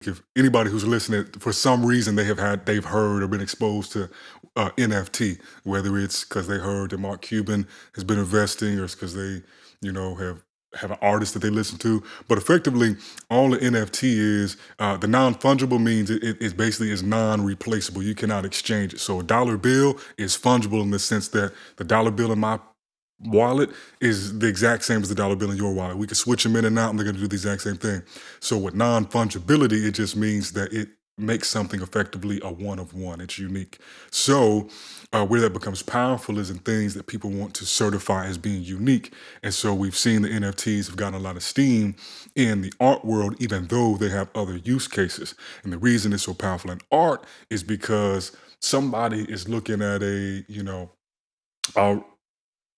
if anybody who's listening, for some reason they've heard or been exposed to NFT, whether it's because they heard that Mark Cuban has been investing, or it's because they, have an artist that they listen to. But effectively, all the NFT is the non-fungible means it basically is non-replaceable. You cannot exchange it. So a dollar bill is fungible in the sense that the dollar bill in my wallet is the exact same as the dollar bill in your wallet. We can switch them in and out and they're going to do the exact same thing. So with non-fungibility, it just means that it makes something effectively a one of one. It's unique. So where that becomes powerful is in things that people want to certify as being unique. And so we've seen the NFTs have gotten a lot of steam in the art world, even though they have other use cases. And the reason it's so powerful in art is because somebody is looking at a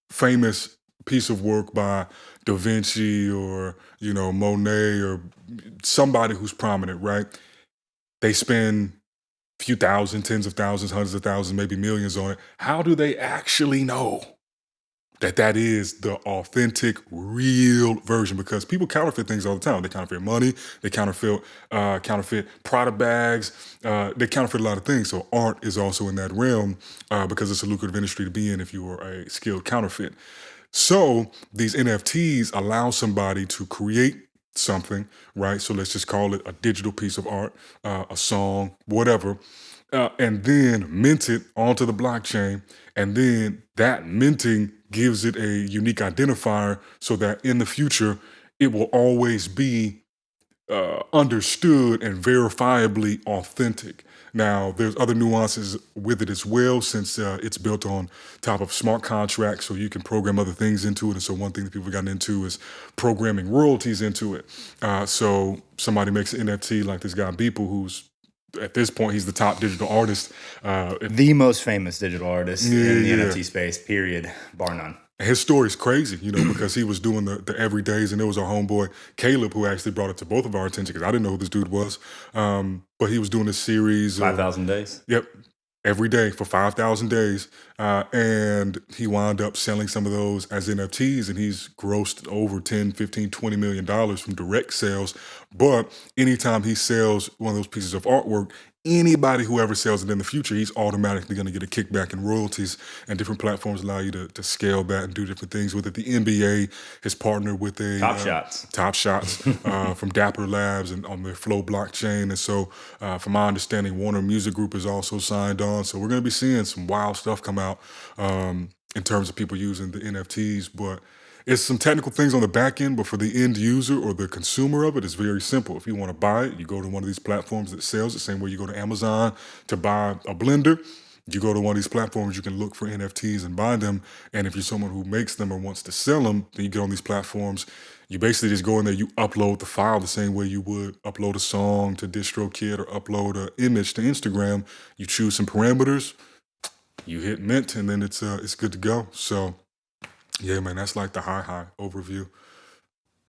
famous piece of work by Da Vinci or, Monet or somebody who's prominent, right? They spend a few thousand, tens of thousands, hundreds of thousands, maybe millions on it. How do they actually know that that is the authentic, real version? Because people counterfeit things all the time. They counterfeit money, they counterfeit Prada bags, they counterfeit a lot of things. So art is also in that realm because it's a lucrative industry to be in if you are a skilled counterfeit. So these NFTs allow somebody to create something, right? So let's just call it a digital piece of art, a song, whatever, and then mint it onto the blockchain. And then that minting gives it a unique identifier so that in the future, it will always be understood and verifiably authentic. Now, there's other nuances with it as well, since it's built on top of smart contracts, so you can program other things into it. And so one thing that people have gotten into is programming royalties into it. So somebody makes an NFT like this guy Beeple, who's at this point, he's the top digital artist. The most famous digital artist in the NFT space, period, bar none. His story's crazy, because he was doing the everydays, and it was our homeboy Caleb who actually brought it to both of our attention because I didn't know who this dude was. But he was doing this series. 5,000 days? Yep. Every day for 5,000 days. And he wound up selling some of those as NFTs, and he's grossed over 10, 15, $20 million from direct sales. But anytime he sells one of those pieces of artwork, anybody who ever sells it in the future, he's automatically going to get a kickback in royalties, and different platforms allow you to scale that and do different things with it. The NBA has partnered with Top Shots from Dapper Labs and on their Flow blockchain. And so from my understanding, Warner Music Group is also signed on. So we're going to be seeing some wild stuff come out in terms of people using the NFTs. But it's some technical things on the back end, but for the end user or the consumer of it, it's very simple. If you want to buy it, you go to one of these platforms that sells it, same way you go to Amazon to buy a blender. You go to one of these platforms, you can look for NFTs and buy them. And if you're someone who makes them or wants to sell them, then you get on these platforms. You basically just go in there, you upload the file the same way you would upload a song to DistroKid or upload an image to Instagram. You choose some parameters, you hit mint, and then it's good to go. So yeah, man, that's like the high overview.